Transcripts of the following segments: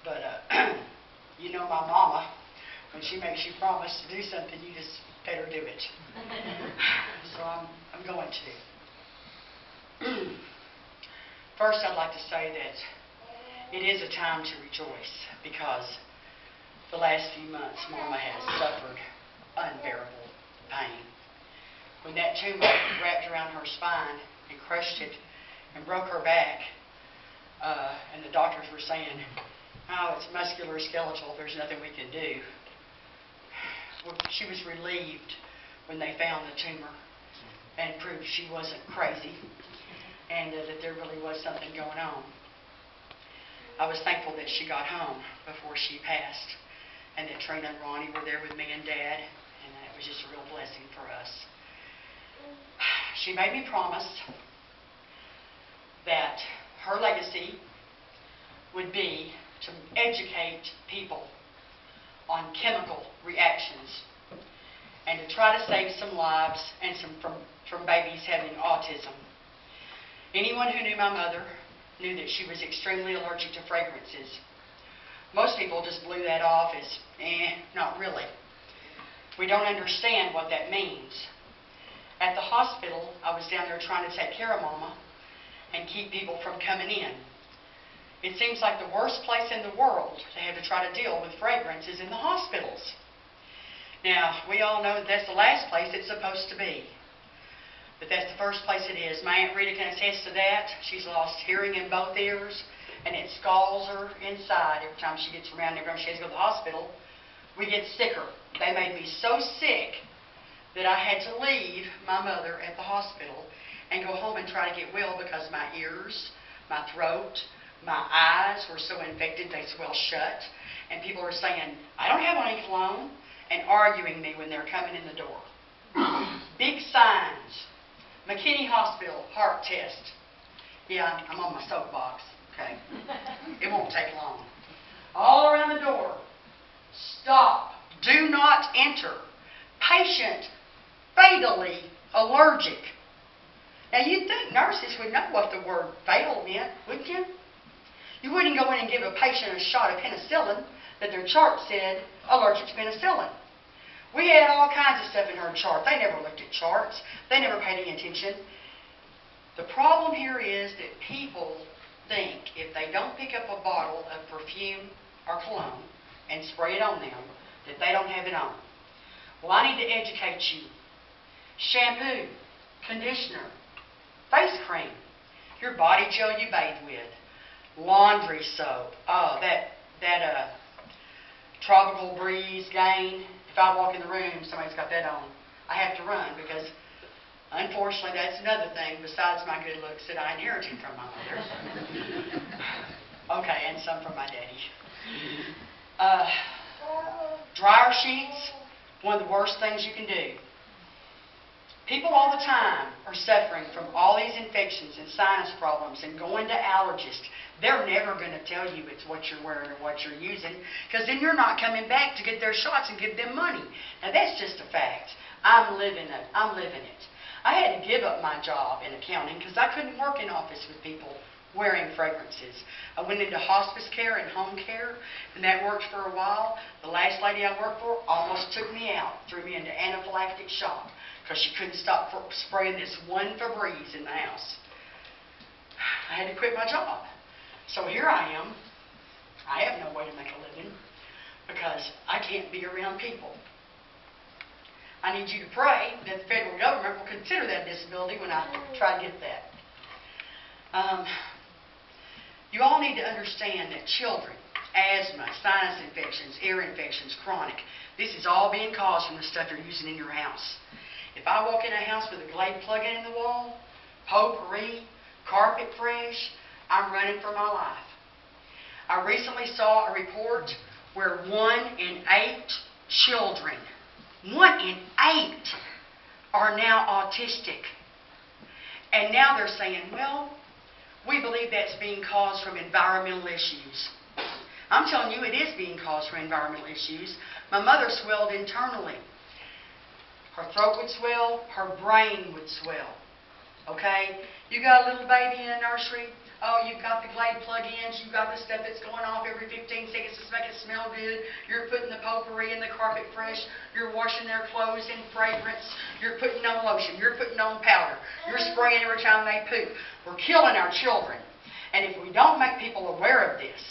But you know my mama, when she makes you promise to do something, you just better do it. So I'm going to. First, I'd like to say that it is a time to rejoice because the last few months Mama has suffered unbearable pain. When that tumor wrapped around her spine and crushed it and broke her back, and the doctors were saying, oh, it's musculoskeletal, there's nothing we can do. Well, she was relieved when they found the tumor and proved she wasn't crazy and that there really was something going on. I was thankful that she got home before she passed and that Trina and Ronnie were there with me and Dad, and that was just a real blessing for us. She made me promise that her legacy would be to educate people on chemical reactions and to try to save some lives and from babies having autism. Anyone who knew my mother knew that she was extremely allergic to fragrances. Most people just blew that off as, not really. We don't understand what that means. At the hospital, I was down there trying to take care of Mama and keep people from coming in. It seems like the worst place in the world to have to try to deal with fragrance is in the hospitals. Now, we all know that that's the last place it's supposed to be. But that's the first place it is. My Aunt Rita can attest to that. She's lost hearing in both ears, and it scalds her inside every time she gets around. Every time she has to go to the hospital, we get sicker. They made me so sick that I had to leave my mother at the hospital and go home and try to get well because my ears, my throat, my eyes were so infected they swell shut. And people are saying, I don't have any cologne, and arguing me when they're coming in the door. Big signs. McKinney Hospital, heart test. Yeah, I'm on my soapbox, okay? It won't take long. All around the door. Stop. Do not enter. Patient fatally allergic. Now, you'd think nurses would know what the word fatal meant, wouldn't you? You wouldn't go in and give a patient a shot of penicillin that their chart said allergic to penicillin. We had all kinds of stuff in her chart. They never looked at charts. They never paid any attention. The problem here is that people think if they don't pick up a bottle of perfume or cologne and spray it on them, that they don't have it on. Well, I need to educate you. Shampoo, conditioner, face cream, your body gel you bathe with, laundry soap. Oh, that Tropical Breeze Gain. If I walk in the room, somebody's got that on, I have to run because, unfortunately, that's another thing besides my good looks that I inherited from my mother. Okay, and some from my daddy. Dryer sheets, one of the worst things you can do. People all the time are suffering from all these infections and sinus problems and going to allergists. They're never going to tell you it's what you're wearing or what you're using because then you're not coming back to get their shots and give them money. Now, that's just a fact. I'm living it. I had to give up my job in accounting because I couldn't work in office with people wearing fragrances. I went into hospice care and home care, and that worked for a while. The last lady I worked for almost took me out, threw me into anaphylactic shock because she couldn't stop spraying this one Febreze in the house. I had to quit my job. So here I am. I have no way to make a living because I can't be around people. I need you to pray that the federal government will consider that disability when I try to get that. You all need to understand that children, asthma, sinus infections, ear infections, chronic, this is all being caused from the stuff you're using in your house. If I walk in a house with a Glade plug-in in the wall, potpourri, carpet fresh, I'm running for my life. I recently saw a report where 1 in 8 children, 1 in 8, are now autistic. And now they're saying, well, we believe that's being caused from environmental issues. I'm telling you, it is being caused from environmental issues. My mother swelled internally. Her throat would swell, her brain would swell. Okay? You got a little baby in a nursery, Oh, you've got the Glade plug-ins, you've got the stuff that's going off every 15 seconds to make it smell good. You're putting the potpourri in the carpet fresh. You're washing their clothes in fragrance. You're putting on lotion. You're putting on powder. You're spraying every time they poop. We're killing our children. And if we don't make people aware of this,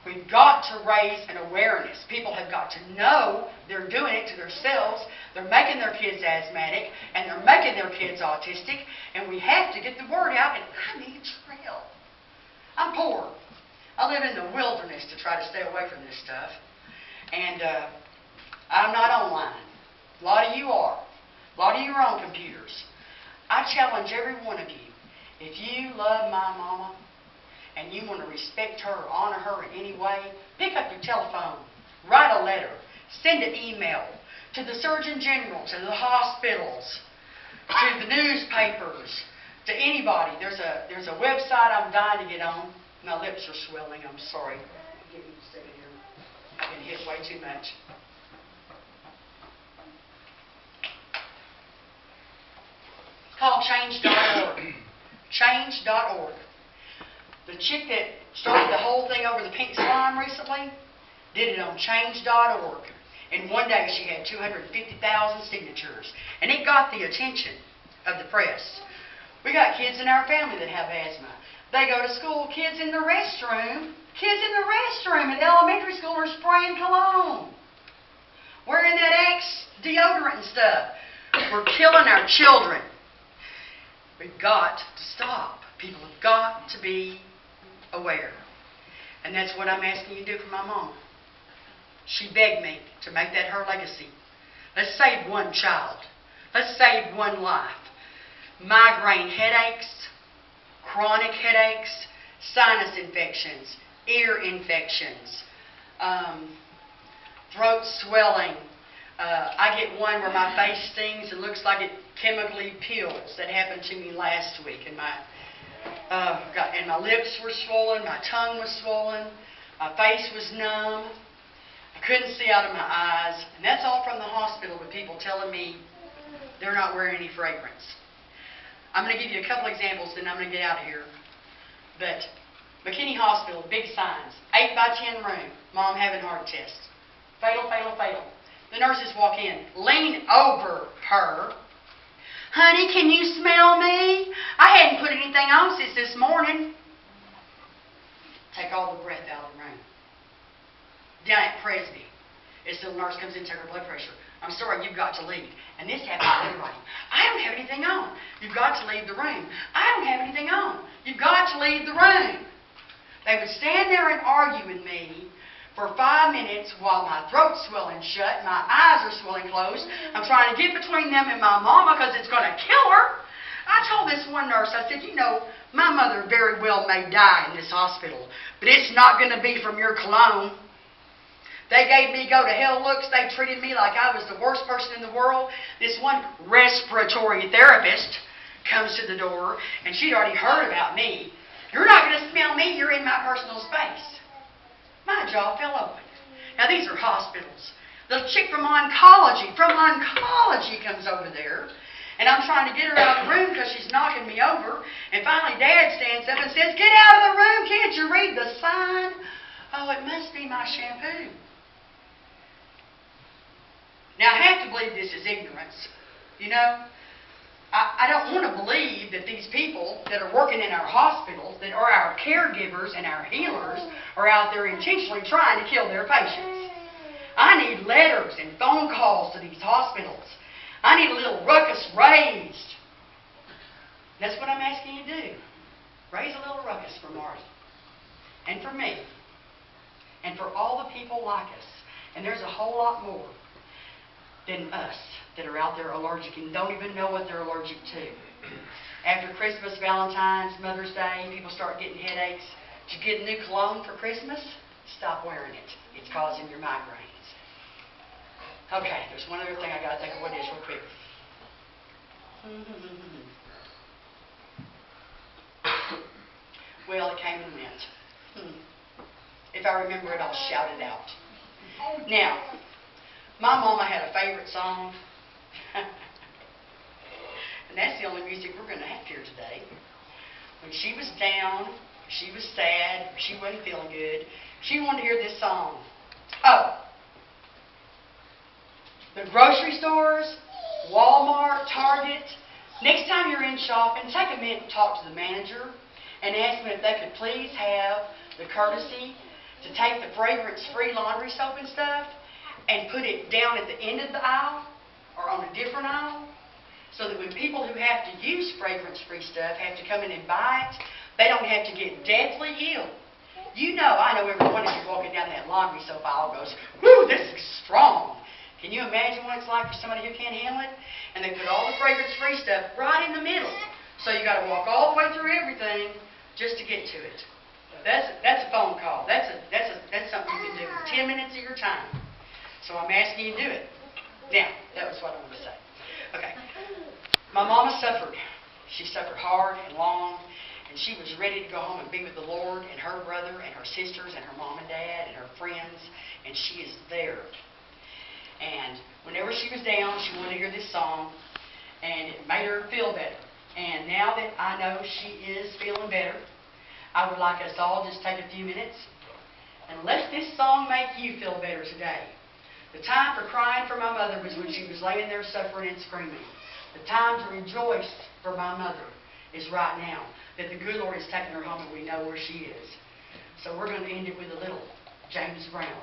we've got to raise an awareness. People have got to know they're doing it to themselves. They're making their kids asthmatic, and they're making their kids autistic, and we have to get the word out, and I need your help. I'm poor. I live in the wilderness to try to stay away from this stuff, and I'm not online. A lot of you are. A lot of you are on computers. I challenge every one of you, if you love my mama, and you want to respect her or honor her in any way, pick up your telephone, write a letter, send an email to the Surgeon General, to the hospitals, to the newspapers, to anybody. There's a website I'm dying to get on. My lips are swelling. I'm sorry. Give me a second here. I've been hit way too much. It's called change.org. Change.org. The chick that started the whole thing over the pink slime recently did it on change.org. And one day she had 250,000 signatures. And it got the attention of the press. We got kids in our family that have asthma. They go to school, kids in the restroom at elementary school are spraying cologne. Wearing that Axe deodorant and stuff. We're killing our children. We've got to stop. People have got to be aware. And that's what I'm asking you to do for my mama. She begged me to make that her legacy. Let's save one child. Let's save one life. Migraine headaches, chronic headaches, sinus infections, ear infections, throat swelling. I get one where my face stings and looks like it chemically peels. That happened to me last week. And my lips were swollen, my tongue was swollen, my face was numb. I couldn't see out of my eyes. And that's all from the hospital with people telling me they're not wearing any fragrance. I'm going to give you a couple examples, then I'm going to get out of here. But McKinney Hospital, big signs, 8 by 10 room, mom having heart test. Fatal, fatal, fatal. The nurses walk in, lean over her. Honey, can you smell me? I hadn't put anything on since this morning. Take all the breath out of the room. Down at Presby, as the nurse comes in to take her blood pressure. I'm sorry, you've got to leave. And this happens to everybody. I don't have anything on. You've got to leave the room. I don't have anything on. You've got to leave the room. They would stand there and argue with me for 5 minutes while my throat's swelling shut, my eyes are swelling closed. I'm trying to get between them and my mama because it's going to kill her. I told this one nurse, I said, you know, my mother very well may die in this hospital, but it's not going to be from your cologne. They gave me go-to-hell looks. They treated me like I was the worst person in the world. This one respiratory therapist comes to the door, and she'd already heard about me. You're not going to smell me. You're in my personal space. My jaw fell open. Now, these are hospitals. The chick from oncology comes over there, and I'm trying to get her out of the room because she's knocking me over. And finally, Dad stands up and says, get out of the room. Can't you read the sign? Oh, it must be my shampoo. Now, I have to believe this is ignorance. You know, I don't want to believe that these people that are working in our hospitals, that are our caregivers and our healers, are out there intentionally trying to kill their patients. I need letters and phone calls to these hospitals. I need a little ruckus raised. That's what I'm asking you to do. Raise a little ruckus for Marty. And for me. And for all the people like us. And there's a whole lot more than us that are out there allergic and don't even know what they're allergic to. After Christmas, Valentine's, Mother's Day, people start getting headaches. Did you get a new cologne for Christmas? Stop wearing it. It's causing your migraines. Okay, there's one other thing I got to think of what it is real quick. Well, it came and went. If I remember it, I'll shout it out. Now, my mama had a favorite song, and that's the only music we're going to have here today. When she was down she was sad, she wasn't feeling good, she wanted to hear this song. Oh, the grocery stores, Walmart, Target, next time you're in shopping, take a minute and talk to the manager and ask them if they could please have the courtesy to take the fragrance-free laundry soap and stuff and put it down at the end of the aisle or on a different aisle, so that when people who have to use fragrance-free stuff have to come in and buy it, they don't have to get deathly ill. You know, I know every one of you walking down that laundry soap aisle goes, "Whoo, this is strong." Can you imagine what it's like for somebody who can't handle it? And they put all the fragrance-free stuff right in the middle. So you got to walk all the way through everything just to get to it. That's a phone call. That's something you can do in 10 minutes of your time. So I'm asking you to do it. Now, that was what I wanted to say. Okay. My mama suffered. She suffered hard and long, and she was ready to go home and be with the Lord and her brother and her sisters and her mom and dad and her friends, and she is there. And whenever she was down, she wanted to hear this song, and it made her feel better. And now that I know she is feeling better, I would like us all just take a few minutes and let this song make you feel better today. The time for crying for my mother was when she was laying there suffering and screaming. The time to rejoice for my mother is right now, that the good Lord has taken her home and we know where she is. So we're going to end it with a little James Brown.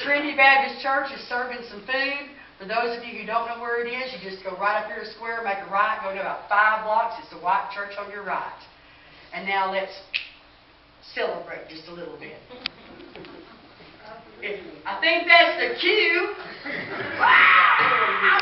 Trinity Baptist Church is serving some food. For those of you who don't know where it is, you just go right up here to Square, make a right, go to about 5 blocks. It's the white church on your right. And now let's celebrate just a little bit. I think that's the cue. Wow!